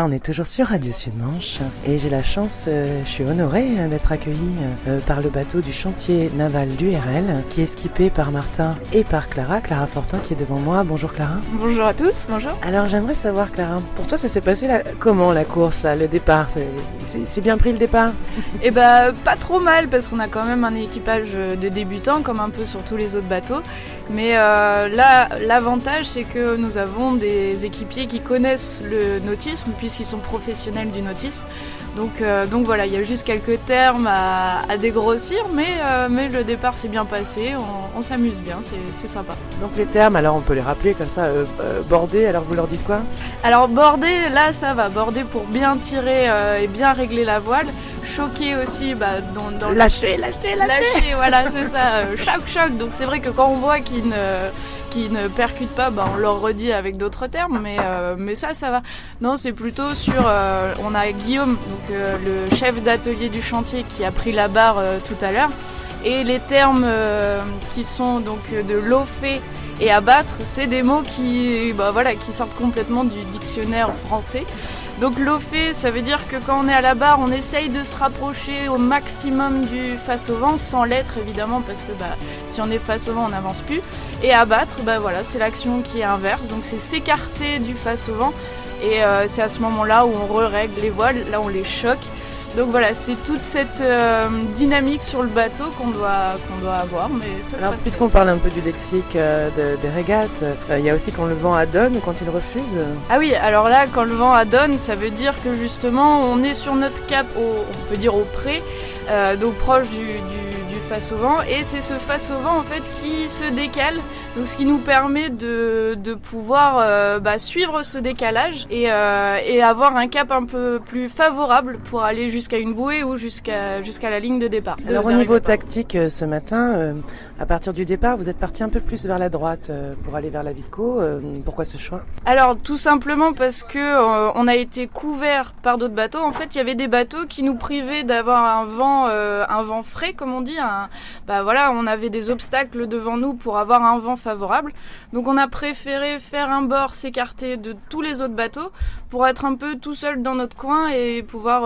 on est toujours sur Radio Sud-Manche et j'ai la chance, je suis honorée d'être accueillie par le bateau du chantier naval d'URL qui est skippé par Martin et par Clara Fortin qui est devant moi. Bonjour Clara. Bonjour à tous, bonjour. Alors j'aimerais savoir Clara, pour toi ça s'est passé comment la course, le départ, c'est bien pris le départ? Eh ben pas trop mal parce qu'on a quand même un équipage de débutants comme un peu sur tous les autres bateaux. Mais là, l'avantage, c'est que nous avons des équipiers qui connaissent le nautisme puisqu'ils sont professionnels du nautisme. Donc voilà, il y a juste quelques termes à dégrossir, mais le départ s'est bien passé, on s'amuse bien, c'est sympa. Donc les termes, alors on peut les rappeler comme ça, border, alors vous leur dites quoi? Alors border, là ça va, border pour bien tirer et bien régler la voile, choquer aussi, dans lâcher, voilà, c'est ça, choc. Donc c'est vrai que quand on voit qu'ils ne percutent pas, on leur redit avec d'autres termes, mais ça va. Non, c'est plutôt sur, on a Guillaume, donc le chef d'atelier du chantier qui a pris la barre tout à l'heure, et les termes qui sont donc de lofer et abattre, c'est des mots qui sortent complètement du dictionnaire français. Donc lofer, ça veut dire que quand on est à la barre, on essaye de se rapprocher au maximum du face au vent, sans l'être évidemment, parce que si on est face au vent, on n'avance plus. Et abattre, c'est l'action qui est inverse, donc c'est s'écarter du face au vent. Et c'est à ce moment-là où on règle les voiles, là on les choque. Donc voilà, c'est toute cette dynamique sur le bateau qu'on doit avoir, mais ça se passe. Puisqu'on parle un peu du lexique des régates, il y a aussi quand le vent adonne ou quand il refuse. Ah oui, alors là, quand le vent adonne, ça veut dire que justement, on est sur notre cap, on peut dire au pré, donc proche du face au vent, et c'est ce face au vent en fait qui se décale, donc ce qui nous permet de pouvoir suivre ce décalage et avoir un cap un peu plus favorable pour aller jusqu'à une bouée ou jusqu'à la ligne de départ. Alors au niveau tactique ce matin, à partir du départ, vous êtes parti un peu plus vers la droite pour aller vers la Vitco. Pourquoi ce choix? Alors tout simplement parce que on a été couvert par d'autres bateaux. En fait, il y avait des bateaux qui nous privaient d'avoir un vent frais, comme on dit. On avait des obstacles devant nous pour avoir un vent favorable. Donc on a préféré faire un bord, s'écarter de tous les autres bateaux pour être un peu tout seul dans notre coin et pouvoir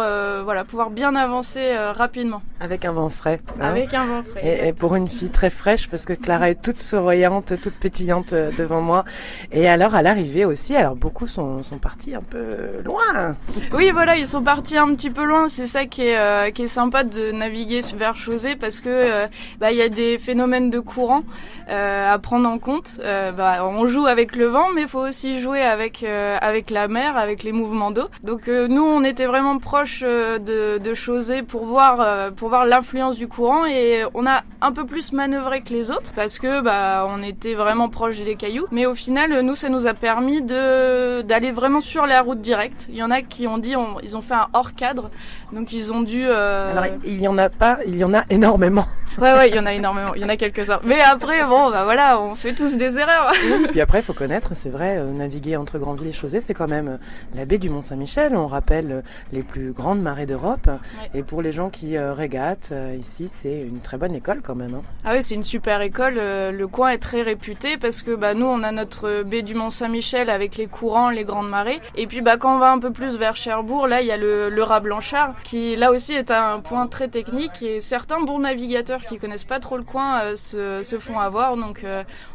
bien avancer rapidement. Avec un vent frais. Avec un vent frais. Et pour une fille très fraîche, parce que Clara est toute souriante, toute pétillante devant moi. Et alors à l'arrivée aussi, beaucoup sont partis un peu loin. Oui, voilà, ils sont partis un petit peu loin. C'est ça qui est sympa de naviguer vers Chausey parce que il y a des phénomènes de courant à prendre en compte. On joue avec le vent, mais il faut aussi jouer avec la mer, avec les mouvements d'eau. Donc nous, on était vraiment proche de Chausey pour voir l'influence du courant et on a un peu plus manœuvré que les autres parce que on était vraiment proche des cailloux. Mais au final, nous, ça nous a permis d'aller vraiment sur la route directe. Il y en a qui ont dit, ils ont fait un hors cadre, donc ils ont dû. Alors il y en a pas, il y en a énormément. Ouais, il y en a énormément, il y en a quelques-uns. Mais après, on fait tous des erreurs. Oui, puis après, il faut connaître, c'est vrai, naviguer entre Granville et Chausey, c'est quand même la baie du Mont-Saint-Michel. On rappelle les plus grandes marées d'Europe. Ouais. Et pour les gens qui régatent, ici, c'est une très bonne école quand même. Ah oui, c'est une super école. Le coin est très réputé parce que nous, on a notre baie du Mont-Saint-Michel avec les courants, les grandes marées. Et puis, quand on va un peu plus vers Cherbourg, là, il y a le Raz Blanchard qui, là aussi, est un point très technique. Et certains bons navigateurs qui connaissent pas trop le coin se font avoir. Donc,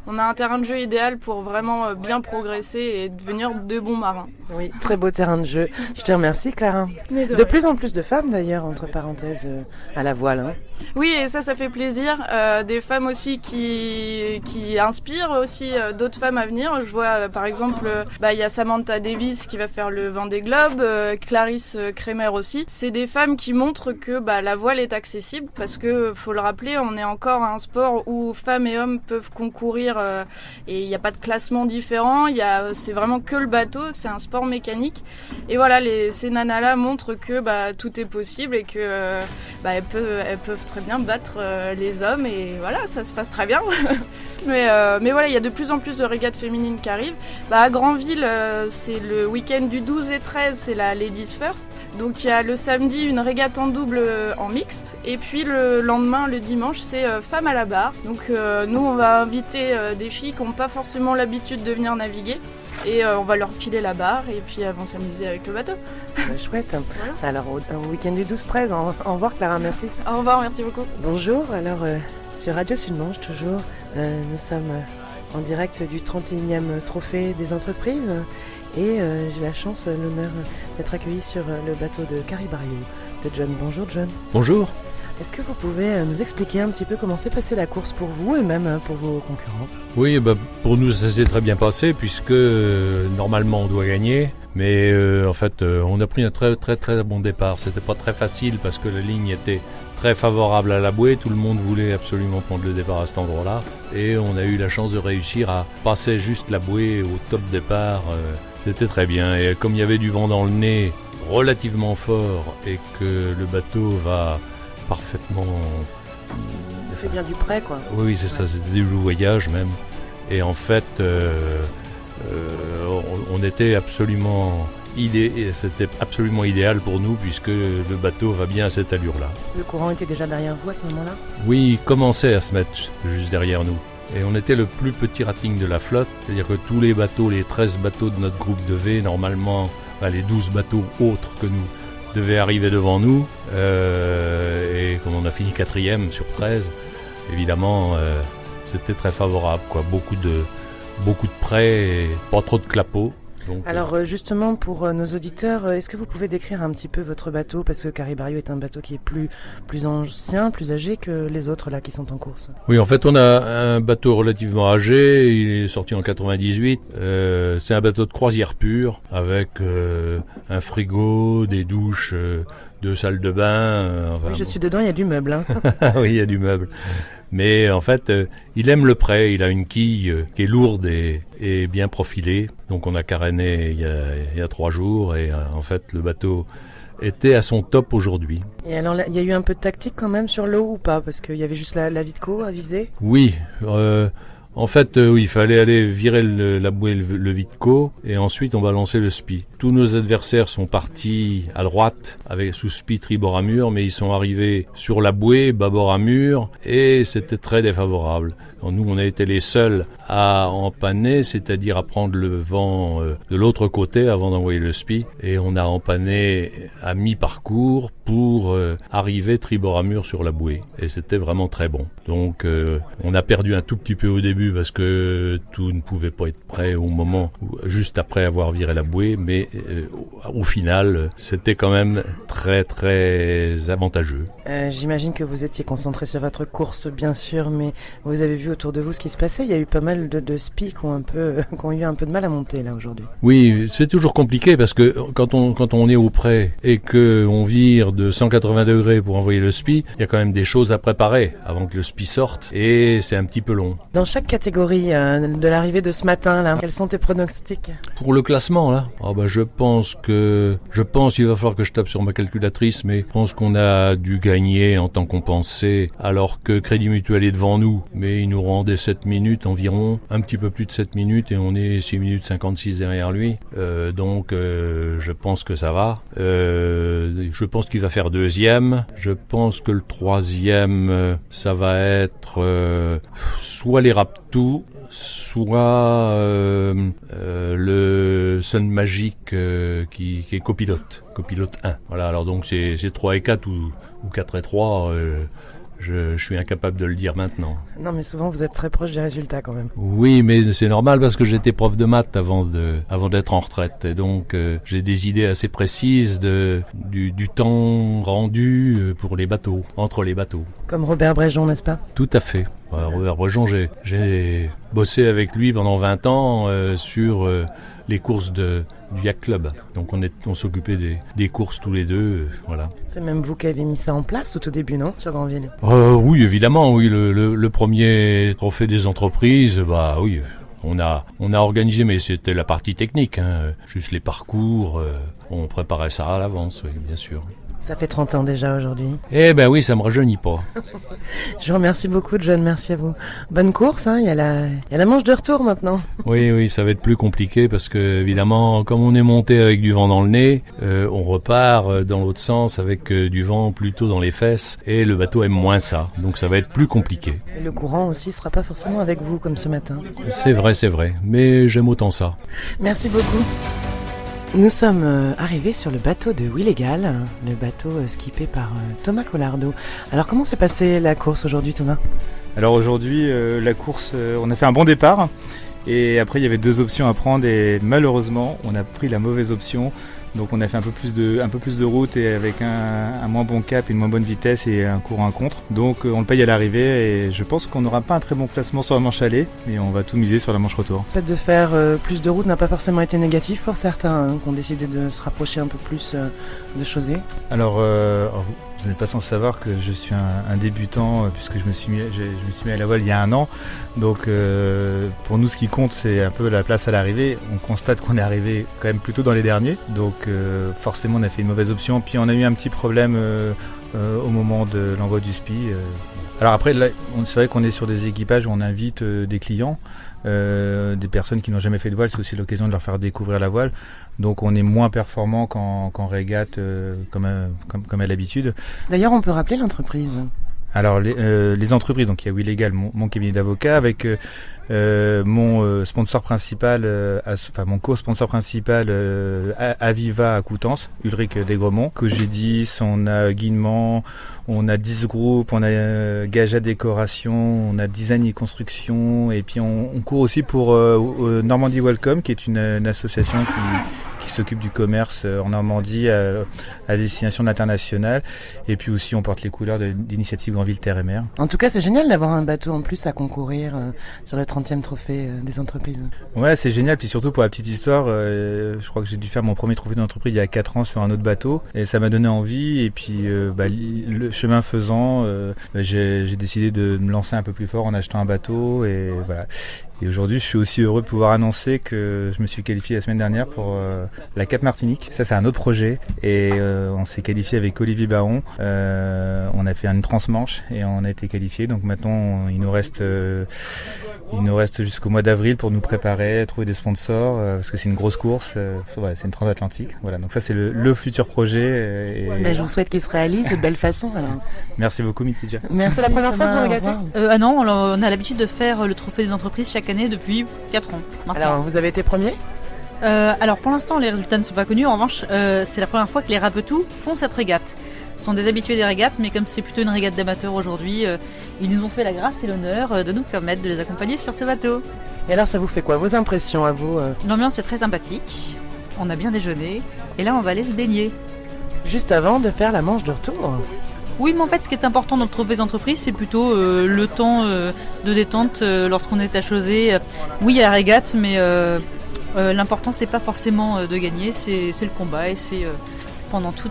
on a un terrain de jeu idéal pour vraiment bien progresser et devenir de bons marins. Oui, très beau terrain de jeu. Je te remercie, Clara. De plus en plus de femmes, d'ailleurs, entre parenthèses, à la voile. Oui, et ça fait plaisir. Des femmes aussi qui inspirent aussi d'autres femmes à venir. Je vois, par exemple, il y a Samantha Davis qui va faire le Vendée Globe, Clarisse Kremer aussi. C'est des femmes qui montrent que la voile est accessible parce que, faut le rappeler, on est encore à un sport où femmes et hommes peuvent concourir et il n'y a pas de classement différent. C'est vraiment que le bateau, c'est un sport mécanique. Et voilà, ces nanas-là montrent que tout est possible et que elles peuvent très bien battre les hommes et voilà, ça se passe très bien. mais voilà, il y a de plus en plus de régates féminines qui arrivent. À Granville, c'est le week-end du 12 et 13, c'est la Ladies First. Donc il y a le samedi une régate en double en mixte et puis le lendemain, le dimanche, c'est femmes à la barre. Donc nous, on va inviter des filles qui n'ont pas forcément l'habitude de venir naviguer et on va leur filer la barre et puis elles vont s'amuser avec le bateau. Chouette. Voilà. Alors, au week-end du 12-13, au revoir Clara, merci. Au revoir, merci beaucoup. Bonjour, alors sur Radio Sud-Manche toujours, nous sommes en direct du 31e trophée des entreprises et j'ai la chance, l'honneur d'être accueilli sur le bateau de Caribario de John. Bonjour John. Bonjour. Est-ce que vous pouvez nous expliquer un petit peu comment s'est passée la course pour vous et même pour vos concurrents ? Oui, pour nous ça s'est très bien passé puisque normalement on doit gagner. Mais en fait, on a pris un très très très bon départ. C'était pas très facile parce que la ligne était très favorable à la bouée. Tout le monde voulait absolument prendre le départ à cet endroit-là. Et on a eu la chance de réussir à passer juste la bouée au top départ. C'était très bien. Et comme il y avait du vent dans le nez relativement fort et que le bateau va parfaitement... Il fait bien du près, quoi. Oui, c'est ça. C'était du voyage même. Et en fait... on était absolument c'était absolument idéal pour nous puisque le bateau va bien à cette allure-là. Le courant était déjà derrière vous à ce moment-là ? Oui, il commençait à se mettre juste derrière nous. Et on était le plus petit rating de la flotte, c'est-à-dire que tous les bateaux, les 13 bateaux de notre groupe de V, normalement, les 12 bateaux autres que nous devaient arriver devant nous. Et comme on a fini 4e sur 13, évidemment, c'était très favorable, quoi. Beaucoup de près et pas trop de clapots. Donc, alors justement pour nos auditeurs, est-ce que vous pouvez décrire un petit peu votre bateau ? Parce que Caribario est un bateau qui est plus ancien, plus âgé que les autres là qui sont en course. Oui, en fait on a un bateau relativement âgé, il est sorti en 98. C'est un bateau de croisière pure avec un frigo, des douches, 2 salles de bain. Oui, je suis dedans, il y a du meuble. Hein. Oui, il y a du meuble. Mais en fait, il aime le près. Il a une quille qui est lourde et bien profilée. Donc on a caréné il y a 3 jours et en fait le bateau était à son top aujourd'hui. Et alors il y a eu un peu de tactique quand même sur l'eau ou pas ? Parce qu'il y avait juste la Vitco à viser ? Oui. En fait, il fallait aller virer la bouée, le Vitco, et ensuite on balançait le spi. Tous nos adversaires sont partis à droite, sous spi tribord à mur, mais ils sont arrivés sur la bouée, bâbord à mur, et c'était très défavorable. Alors, nous, on a été les seuls à empanner, c'est-à-dire à prendre le vent de l'autre côté avant d'envoyer le spi, et on a empanné à mi-parcours pour arriver tribord à mur sur la bouée, et c'était vraiment très bon. Donc, on a perdu un tout petit peu au début, parce que tout ne pouvait pas être prêt au moment juste après avoir viré la bouée, mais au final c'était quand même très très avantageux. J'imagine que vous étiez concentré sur votre course bien sûr, mais vous avez vu autour de vous ce qui se passait. Il y a eu pas mal de spi qui ont eu un peu de mal à monter là aujourd'hui. Oui, c'est toujours compliqué parce que quand on est au près et que on vire de 180 degrés pour envoyer le spi, il y a quand même des choses à préparer avant que le spi sorte et c'est un petit peu long. Dans chaque catégorie de l'arrivée de ce matin là, quels sont tes pronostics ? Pour le classement là, je pense qu'il va falloir que je tape sur ma calculatrice, mais je pense qu'on a dû gagner en temps compensé alors que Crédit Mutuel est devant nous, mais il nous rendait 7 minutes environ, un petit peu plus de 7 minutes et on est 6 minutes 56 derrière lui, donc je pense que ça va. Je pense qu'il va faire 2e, je pense que le 3e ça va être soit les Raptou, soit le Sun Magic qui est copilote 1. Voilà, alors donc c'est 3 et 4 ou 4 et 3, je suis incapable de le dire maintenant. Non mais souvent vous êtes très proche des résultats quand même. Oui, mais c'est normal parce que j'étais prof de maths avant d'être en retraite et donc j'ai des idées assez précises du temps rendu pour les bateaux, entre les bateaux. Comme Robert Bréjon, n'est-ce pas ? Tout à fait. Robert Bréjon, j'ai bossé avec lui pendant 20 ans sur les courses du Yacht Club. Donc on s'occupait des courses tous les deux, voilà. C'est même vous qui avez mis ça en place au tout début, non, sur Granville ? Oui, évidemment, oui. Le premier trophée des entreprises, oui. On a organisé, mais c'était la partie technique, juste les parcours. On préparait ça à l'avance, oui, bien sûr. Ça fait 30 ans déjà aujourd'hui. Eh ben oui, ça me rajeunit pas. Je vous remercie beaucoup, John, merci à vous. Bonne course, hein, il y a la manche de retour maintenant. Oui, ça va être plus compliqué parce que, évidemment, comme on est monté avec du vent dans le nez, on repart dans l'autre sens avec du vent plutôt dans les fesses et le bateau aime moins ça. Donc ça va être plus compliqué. Et le courant aussi sera pas forcément avec vous comme ce matin. C'est vrai, mais j'aime autant ça. Merci beaucoup. Nous sommes arrivés sur le bateau de Willegal, le bateau skippé par Thomas Collardo. Alors comment s'est passée la course aujourd'hui, Thomas ? Alors aujourd'hui, la course, on a fait un bon départ et après il y avait 2 options à prendre et malheureusement on a pris la mauvaise option. Donc on a fait un peu plus de route et avec un moins bon cap, une moins bonne vitesse et un courant contre. Donc on le paye à l'arrivée et je pense qu'on n'aura pas un très bon classement sur la manche aller, mais on va tout miser sur la manche retour. Le fait de faire plus de route n'a pas forcément été négatif pour certains qui ont décidé de se rapprocher un peu plus de Chausey. Alors vous n'êtes pas sans savoir que je suis un débutant puisque je me suis mis à la voile il y a 1 an. Donc pour nous ce qui compte c'est un peu la place à l'arrivée. On constate qu'on est arrivé quand même plutôt dans les derniers. Donc forcément on a fait une mauvaise option. Puis on a eu un petit problème au moment de l'envoi du SPI. Alors après là, c'est vrai qu'on est sur des équipages où on invite des clients. Des personnes qui n'ont jamais fait de voile, c'est aussi l'occasion de leur faire découvrir la voile. Donc on est moins performant qu'en régate comme à l'habitude. D'ailleurs, on peut rappeler l'entreprise. Alors les entreprises, donc il y a Willegal, mon cabinet d'avocat, avec mon sponsor principal, mon co-sponsor principal, Aviva à Coutances, Ulrich Desgremont. Cogedis, on a Guinement, on a 10 groupes, on a Gaja Décoration, on a Design et Construction, et puis on court aussi pour Normandie Welcome, qui est une association qui s'occupe du commerce en Normandie à destination internationale. Et puis aussi, on porte les couleurs d'initiative Grandville Terre et Mer. En tout cas, c'est génial d'avoir un bateau en plus à concourir sur le 30e trophée des entreprises. Ouais, c'est génial. Puis surtout, pour la petite histoire, je crois que j'ai dû faire mon premier trophée d'entreprise il y a 4 ans sur un autre bateau. Et ça m'a donné envie. Et puis, le chemin faisant, j'ai décidé de me lancer un peu plus fort en achetant un bateau. Et voilà. Et aujourd'hui, je suis aussi heureux de pouvoir annoncer que je me suis qualifié la semaine dernière pour la Cap Martinique. Ça, c'est un autre projet. Et on s'est qualifié avec Olivier Baron. On a fait une transmanche et on a été qualifié. Donc maintenant, il nous reste jusqu'au mois d'avril pour nous préparer, trouver des sponsors, parce que c'est une grosse course. C'est une transatlantique. Voilà. Donc ça, c'est le futur projet. Je vous souhaite qu'il se réalise de belle façon. Alors. Merci beaucoup, Mitidja. Merci. C'est la première fois que vous regatez ? Non, on a l'habitude de faire le trophée des entreprises chaque année depuis 4 ans. Maintenant. Alors, vous avez été premier ? Alors pour l'instant les résultats ne sont pas connus, en revanche c'est la première fois que les Rapetou font cette régate. Ce sont des habitués des régates, mais comme c'est plutôt une régate d'amateurs aujourd'hui, ils nous ont fait la grâce et l'honneur de nous permettre de les accompagner sur ce bateau. Et alors ça vous fait quoi, vos impressions à vous L'ambiance est très sympathique, on a bien déjeuné et là on va aller se baigner. Juste avant de faire la manche de retour. Oui, mais en fait ce qui est important dans le trophée des entreprises c'est plutôt le temps de détente lorsqu'on est à Chausey. Oui il y a la régate mais l'important c'est pas forcément de gagner, c'est le combat et c'est pendant tout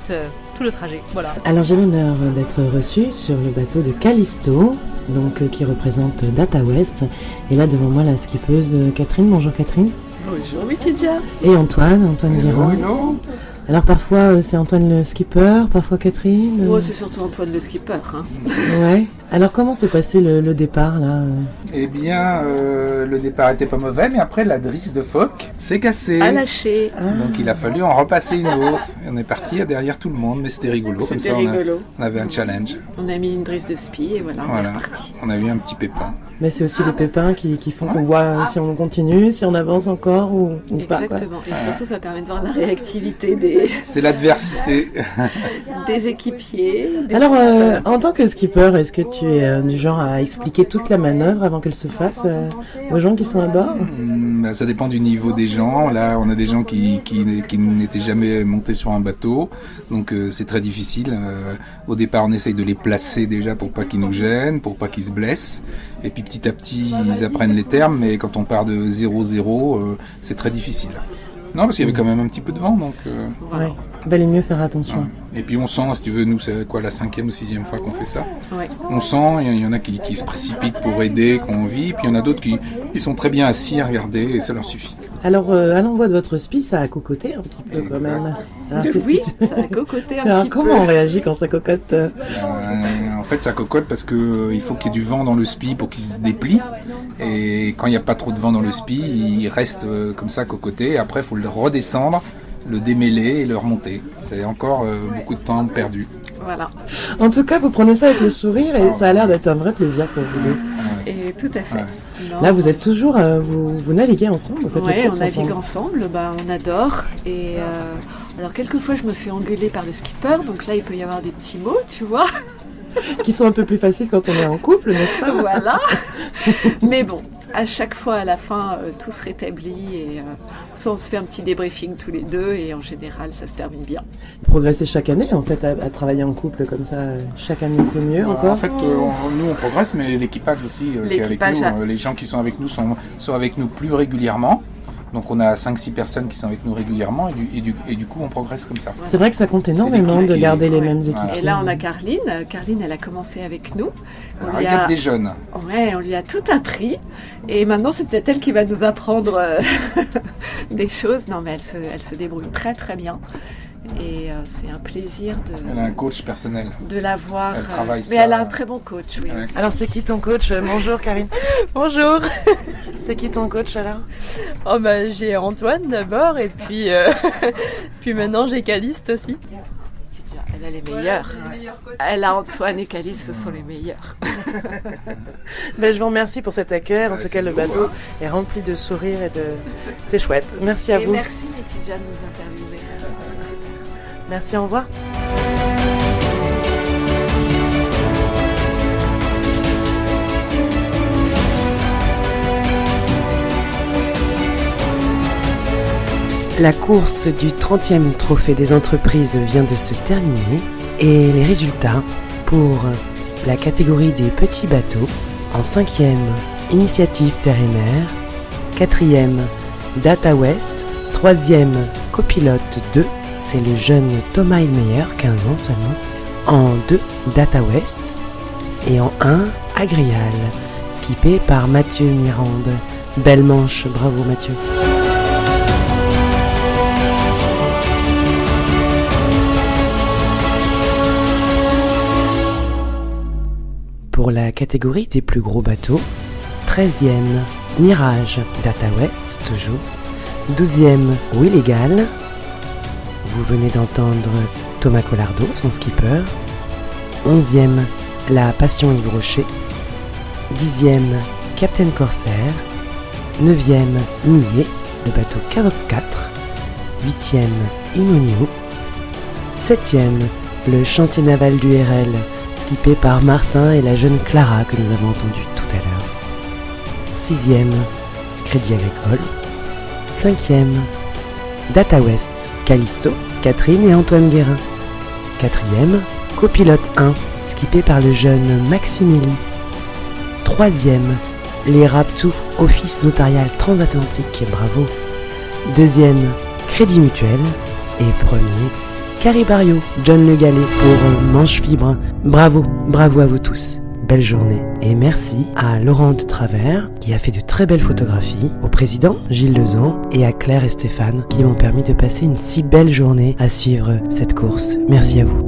le trajet. Voilà. Alors j'ai l'honneur d'être reçue sur le bateau de Callisto, donc qui représente Data West. Et là devant moi la skippeuse Catherine. Bonjour Catherine. Bonjour Mitidja. Et Antoine Guérin. Hello. Alors parfois c'est Antoine le skipper, parfois Catherine. Moi c'est surtout Antoine le skipper. Hein. Ouais. Alors comment s'est passé le départ là Eh bien, le départ était pas mauvais, mais après la drisse de phoque s'est cassée. À lâcher. Donc il a fallu en repasser une autre. Et on est parti derrière tout le monde, mais c'était rigolo. Comme ça, on avait un challenge. On a mis une drisse de spi et voilà, on est reparti. On a eu un petit pépin. Mais c'est aussi les pépins qui font qu'on voit si on continue, si on avance encore ou pas. Exactement. Et surtout ça permet de voir la réactivité des... C'est l'adversité. des équipiers. Alors, en tant que skipper, est-ce que tu es du genre à expliquer toute la manœuvre avant qu'elle se fasse aux gens qui sont à bord ? Ça dépend du niveau des gens. Là, on a des gens qui n'étaient jamais montés sur un bateau. Donc, c'est très difficile. Au départ, on essaye de les placer déjà pour pas qu'ils nous gênent, pour pas qu'ils se blessent. Et puis, petit à petit, ils apprennent les termes. Mais quand on part de 0-0, c'est très difficile. Non, parce qu'il y avait quand même un petit peu de vent, donc... Voilà. Ouais. Valait mieux faire attention. Ouais. Et puis on sent, si tu veux, nous c'est quoi la 5e ou 6e fois qu'on fait ça. Ouais. On sent, il y en a qui se précipitent pour aider, qui ont envie, puis il y en a d'autres qui sont très bien assis à regarder et ça leur suffit. Alors, à l'envoi de votre spi, ça a cocoté un petit peu quand même. Alors, qu'est-ce Oui, qui- ça a cocoté un Alors, petit peu. comment on réagit quand ça cocote En fait, ça cocotte parce que il faut qu'il y ait du vent dans le spi pour qu'il se déplie. Et quand il n'y a pas trop de vent dans le spi, il reste comme ça cocoté. Et après, il faut le redescendre, le démêler et le remonter. C'est encore beaucoup de temps perdu. Voilà. En tout cas, vous prenez ça avec le sourire et ça a l'air d'être un vrai plaisir pour vous deux. Et tout à fait. Ouais. Non. Là, vous êtes toujours, vous naviguez ensemble, vous faites les Ouais, on courses navigue ensemble. ensemble, on adore. Et alors quelquefois je me fais engueuler par le skipper, donc là il peut y avoir des petits mots, tu vois. Qui sont un peu plus faciles quand on est en couple, n'est-ce pas? Voilà. Mais bon, à chaque fois à la fin, tout se rétablit et soit on se fait un petit débriefing tous les deux et en général ça se termine bien. Vous progressez chaque année en fait à travailler en couple comme ça. Chaque année c'est mieux encore. En fait, nous on progresse, mais l'équipage aussi qui est avec L'équipage nous, les gens qui sont avec nous sont avec nous plus régulièrement. Donc on a 5-6 personnes qui sont avec nous régulièrement et du coup on progresse comme ça. C'est vrai que ça compte C'est énormément l'équipe de qui- garder les Ouais. mêmes Voilà. équipiers. Et là on a Carline. Carline elle a commencé avec nous. La régate des jeunes. Ouais, on lui a tout appris. Et maintenant c'est peut-être elle qui va nous apprendre des choses. Non mais elle se débrouille très très bien. Et c'est un plaisir Elle a un coach personnel. de la voir. Elle travaille mais ça. elle a un très bon coach, oui. Ouais. aussi. Alors c'est qui ton coach? Bonjour Karine. Bonjour. C'est qui ton coach alors? Oh bah j'ai Antoine d'abord et puis puis maintenant j'ai Caliste aussi. Elle a les meilleurs. Elle a Antoine et Calice, ce sont les meilleurs. Ben, je vous remercie pour cet accueil. En tout cas, le bateau est rempli de sourires et de... C'est chouette. Merci à Et vous. merci Métidja de nous interviewer. C'est super. Merci, au revoir. La course du 30e trophée des entreprises vient de se terminer et les résultats pour la catégorie des petits bateaux en 5e Initiative Terre et Mer, 4e Data West, 3e Copilote 2, c'est le jeune Thomas Ilmeyer, 15 ans seulement, en 2 Data West et en 1 Agrial, skippé par Mathieu Mirande. Belle manche, bravo Mathieu. Pour la catégorie des plus gros bateaux, 13e Mirage Data West, toujours. 12e Willégal. Vous venez d'entendre Thomas Collardo, son skipper. 11e La Passion Yves Rocher. 10e Captain Corsair. 9e Millet, le bateau Cavoc 4. 8e Imonio. 7e le chantier naval du RL, skippé par Martin et la jeune Clara que nous avons entendu tout à l'heure. 6e, Crédit Agricole. 5e, Data West, Callisto, Catherine et Antoine Guérin. 4e, Copilote 1, skippé par le jeune Maxime Elie. 3e, les Raptou, Office Notarial Transatlantique, bravo. 2e, Crédit Mutuel. Et premier, Caribario, John Le Gallet pour Manche Fibre. Bravo, bravo à vous tous. Belle journée. Et merci à Laurent de Travers qui a fait de très belles photographies, au président Gilles Lezan et à Claire et Stéphane qui m'ont permis de passer une si belle journée à suivre cette course. Merci à vous.